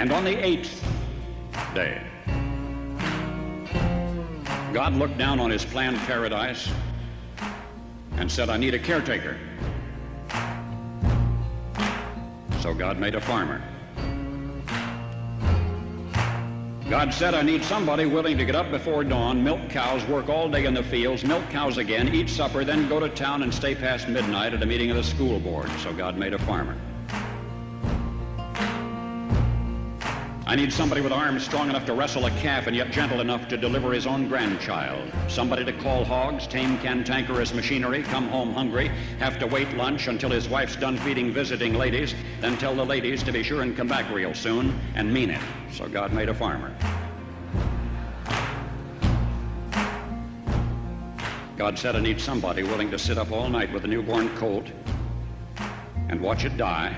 And on the 8th day, God looked down on his planned paradise and said, I need a caretaker. So God made a farmer. God said, I need somebody willing to get up before dawn, milk cows, work all day in the fields, milk cows again, eat supper, then go to town and stay past midnight at a meeting of the school board. So God made a farmer. I need somebody with arms strong enough to wrestle a calf and yet gentle enough to deliver his own grandchild. Somebody to call hogs, tame cantankerous machinery, come home hungry, have to wait lunch until his wife's done feeding visiting ladies, then tell the ladies to be sure and come back real soon, and mean it. So God made a farmer. God said, I need somebody willing to sit up all night with a newborn colt and watch it die,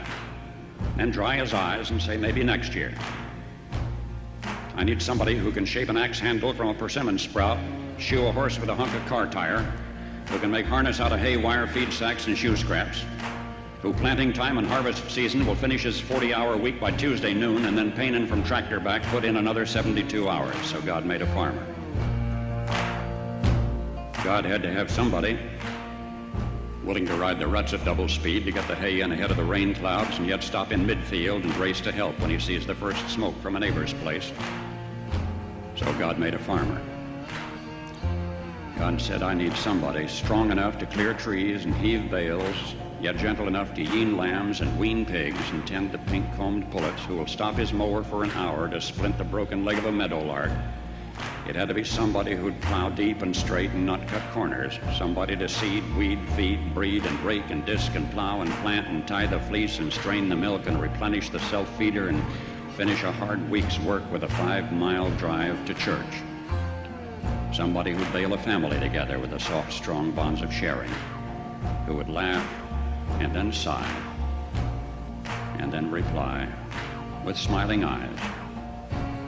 and dry his eyes and say, maybe next year. I need somebody who can shape an axe handle from a persimmon sprout, shoe a horse with a hunk of car tire, who can make harness out of hay, wire, feed sacks, and shoe scraps, who planting time and harvest season will finish his 40-hour week by Tuesday noon, and then painin' from tractor back put in another 72 hours. So God made a farmer. God had to have somebody willing to ride the ruts at double speed to get the hay in ahead of the rain clouds and yet stop in midfield and race to help when he sees the first smoke from a neighbor's place. So God made a farmer. God said, I need somebody strong enough to clear trees and heave bales, yet gentle enough to yean lambs and wean pigs and tend the pink-combed pullets, who will stop his mower for an hour to splint the broken leg of a meadowlark. It had to be somebody who'd plow deep and straight and not cut corners. Somebody to seed, weed, feed, breed, and rake and disc and plow and plant and tie the fleece and strain the milk and replenish the self-feeder and finish a hard week's work with a 5-mile drive to church. Somebody who'd bail a family together with the soft, strong bonds of sharing, who would laugh and then sigh and then reply with smiling eyes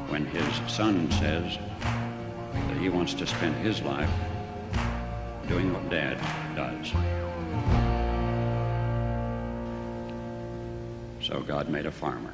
when his son says that he wants to spend his life doing what Dad does. So God made a farmer.